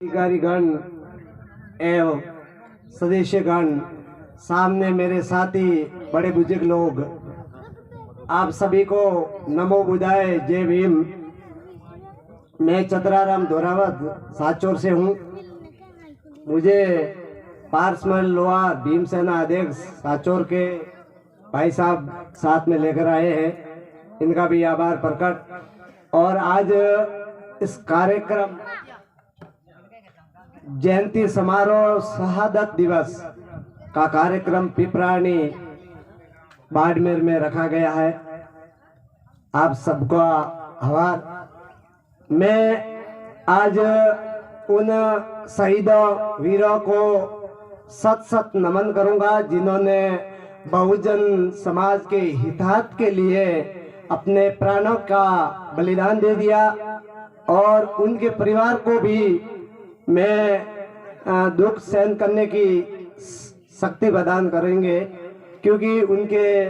अधिकारीगण एवं सदस्यगण, सामने मेरे साथी बड़े बुजुर्ग लोग, आप सभी को नमो बुधाय, जय भीम। मैं चतराराम दोरावत साचोर से हूँ। मुझे पार्समल लोहार भीमसेना अध्यक्ष साचोर के भाई साहब साथ में लेकर आए हैं, इनका भी आभार प्रकट। और आज इस कार्यक्रम जयंती समारोह शहादत दिवस का कार्यक्रम पिपरानी बाड़मेर में रखा गया है। आप सबका आभार। मैं आज उन शहीदों वीरों को सत सत नमन करूंगा जिन्होंने बहुजन समाज के हितार्थ के लिए अपने प्राणों का बलिदान दे दिया, और उनके परिवार को भी मैं दुख सहन करने की शक्ति प्रदान करेंगे, क्योंकि उनके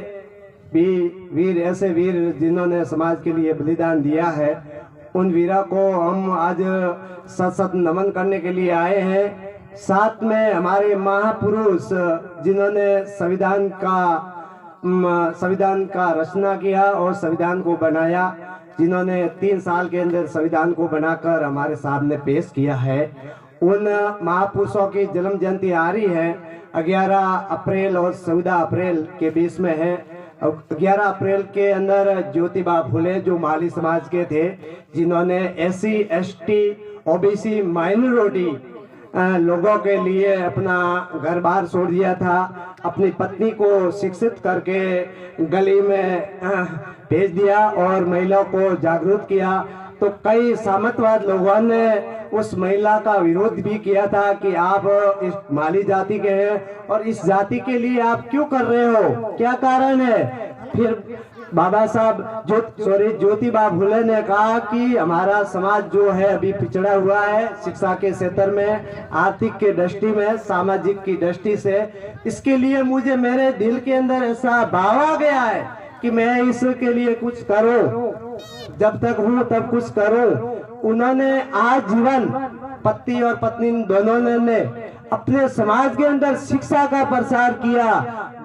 भी वीर ऐसे वीर जिन्होंने समाज के लिए बलिदान दिया है, उन वीरों को हम आज सत सत नमन करने के लिए आए हैं। साथ में हमारे महापुरुष जिन्होंने संविधान का रचना किया और संविधान को बनाया, जिन्होंने 3 साल के अंदर संविधान को बनाकर हमारे सामने पेश किया है, उन महापुरुषों की जन्म जयंती आ रही है। 11 अप्रैल और 14 अप्रैल के बीच में है। 11 अप्रैल के अंदर ज्योतिबा फुले जो माली समाज के थे, जिन्होंने SC ST OBC माइनॉरिटी लोगों के लिए अपना घर बार छोड़ दिया था, अपनी पत्नी को शिक्षित करके गली में भेज दिया और महिलाओं को जागरूक किया। तो कई सामंतवाद लोगों ने उस महिला का विरोध भी किया था कि आप इस माली जाति के हैं और इस जाति के लिए आप क्यों कर रहे हो, क्या कारण है। फिर बाबा साहब ज्योतिबा फुले ने कहा कि हमारा समाज जो है अभी पिछड़ा हुआ है शिक्षा के क्षेत्र में, आर्थिक के दृष्टि में, सामाजिक की दृष्टि से। इसके लिए मुझे मेरे दिल के अंदर ऐसा भाव आ गया है कि मैं इसके लिए कुछ करूं, जब तक हूं तब कुछ करूं। उन्होंने आजीवन पति और पत्नी दोनों ने अपने समाज के अंदर शिक्षा का प्रसार किया,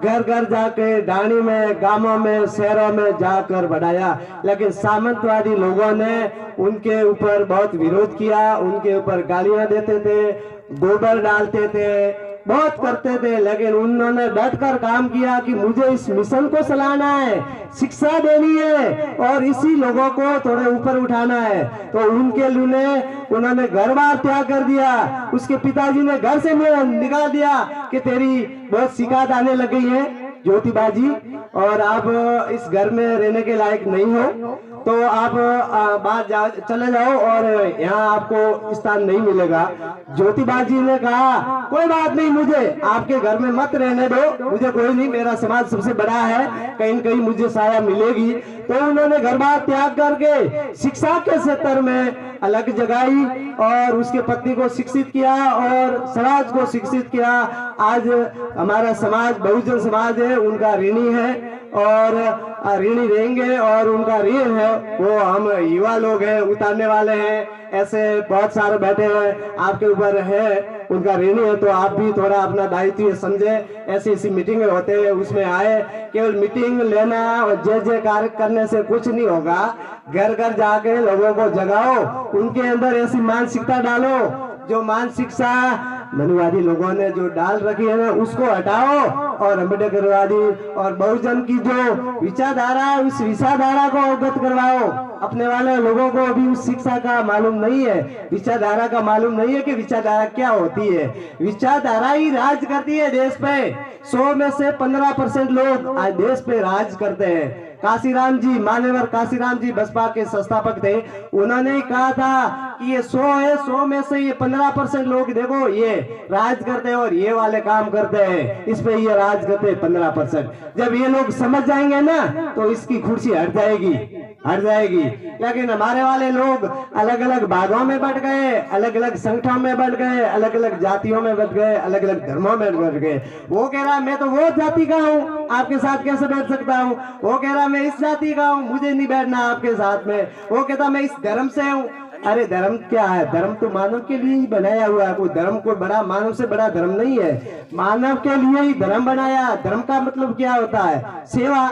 घर घर जाके डाणी में, गांवों में, शहरों में जाकर बढ़ाया। लेकिन सामंतवादी लोगों ने उनके ऊपर बहुत विरोध किया, उनके ऊपर गालियां देते थे, गोबर डालते थे, बहुत करते थे। लेकिन उन्होंने डट कर काम किया कि मुझे इस मिशन को चलाना है, शिक्षा देनी है और इसी लोगों को थोड़े ऊपर उठाना है। तो उनके लिए उन्होंने घर बार त्याग कर दिया। उसके पिताजी ने घर से निकाल दिया कि तेरी बहुत शिकायत आने लग गई है ज्योतिबा जी, और आप इस घर में रहने के लायक नहीं हो, तो आप बाहर चले जाओ और यहाँ आपको स्थान नहीं मिलेगा। ज्योतिबा जी ने कहा कोई बात नहीं, मुझे आपके घर में मत रहने दो, मुझे कोई नहीं, मेरा समाज सबसे बड़ा है, कहीं न कहीं मुझे साया मिलेगी। तो उन्होंने घर बार त्याग करके शिक्षा के क्षेत्र में अलग जगाई और उसके पत्नी को शिक्षित किया और समाज को शिक्षित किया। आज हमारा समाज बहुजन समाज है, उनका ऋणी है और ऋणी रहेंगे, और उनका ऋण है वो हम युवा लोग हैं, उतारने वाले हैं। ऐसे बहुत सारे बैठे हैं, आपके ऊपर है, उनका ऋणी है, तो आप भी थोड़ा अपना दायित्व समझे। ऐसी मीटिंग होते हैं, उसमें आए। केवल मीटिंग लेना और जय कार्य करने से कुछ नहीं होगा। घर घर जाके लोगों को जगाओ, उनके अंदर ऐसी मानसिकता डालो, जो मानसिकता मनुवादी लोगों ने जो डाल रखी है ना, उसको हटाओ और अम्बेडकरवादी और बहुजन की जो विचारधारा है, उस विचारधारा को अवगत करवाओ। अपने वाले लोगों को अभी उस शिक्षा का मालूम नहीं है, विचारधारा का मालूम नहीं है कि विचारधारा क्या होती है। विचारधारा ही राज करती है देश पे। 100 में से 15% लोग आज देश पे राज करते हैं। काशीराम जी, मान्यवर काशीराम जी बसपा के संस्थापक थे, उन्होंने ही कहा था कि ये 100 है, 100 में से ये 15% लोग देखो ये राज करते हैं और ये वाले काम करते हैं, इस पे ये राज करते हैं 15%। जब ये लोग समझ जाएंगे ना तो इसकी कुर्सी हट जाएगी। लेकिन हमारे वाले लोग अलग अलग भागों में बट गए, अलग अलग संगठनों में बट गए, अलग अलग जातियों में बट गए, अलग अलग धर्मों में बट गए। वो कह रहा मैं तो वो जाति का हूँ, आपके साथ कैसे बैठ सकता हूँ। वो कह रहा मैं इस जाति का हूँ, मुझे नहीं बैठना आपके साथ में। वो कहता मैं इस धर्म से हूँ, अरे धर्म क्या है? धर्म तो मानव के लिए ही बनाया हुआ है। कोई धर्म कोई बड़ा, मानव से बड़ा धर्म नहीं है। मानव के लिए ही धर्म बनाया। धर्म का मतलब क्या होता है? सेवा,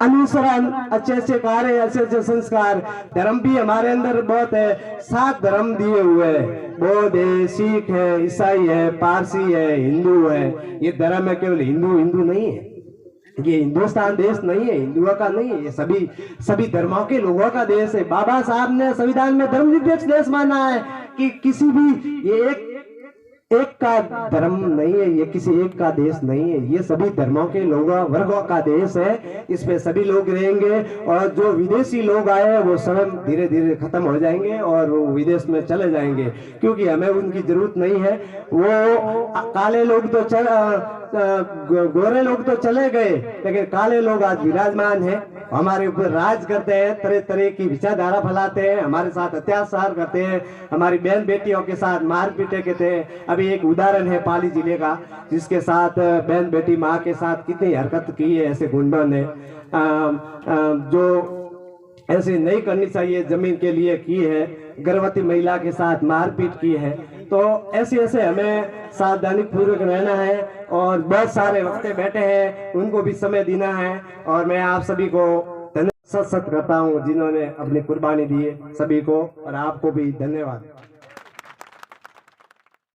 अनुसरण, अच्छे अच्छे कार्य, अच्छे अच्छे संस्कार। धर्म भी हमारे अंदर बहुत है। 7 धर्म दिए हुए हैं। बौद्ध है, सिख है, ईसाई है, पारसी है, हिंदू है। ये धर्म है, केवल हिंदू हिंदू नहीं है। ये हिंदुस्तान देश नहीं है, हिंदुओं का नहीं है। ये सभी धर्मों के लोगों का देश है। बाबा साहब ने संविधान में धर्मनिरपेक्ष देश माना है कि किसी भी, ये एक का धर्म नहीं है, ये किसी एक का देश नहीं है। ये सभी धर्मों के लोगों वर्गों का देश है। इस पे सभी लोग रहेंगे और जो विदेशी लोग आए हैं वो स्वयं धीरे धीरे खत्म हो जाएंगे और वो विदेश में चले जाएंगे, क्योंकि हमें उनकी जरूरत नहीं है। वो काले लोग तो गोरे लोग तो चले गए, लेकिन काले लोग आज विराजमान है, हमारे ऊपर राज करते हैं, तरह तरह की विचारधारा फैलाते हैं, हमारे साथ अत्याचार करते हैं, हमारी बहन बेटियों के साथ मारपीटे करते हैं। अभी एक उदाहरण है पाली जिले का, जिसके साथ बहन बेटी माँ के साथ कितनी हरकत की है ऐसे गुंडों ने, जो ऐसे नहीं करनी चाहिए, जमीन के लिए की है। गर्भवती महिला के साथ मारपीट की है। तो ऐसे हमें सावधानी पूर्वक रहना है और बहुत सारे वक्त बैठे हैं, उनको भी समय देना है। और मैं आप सभी को धन्यवाद सत करता हूँ जिन्होंने अपनी कुर्बानी दी है, सभी को, और आपको भी धन्यवाद।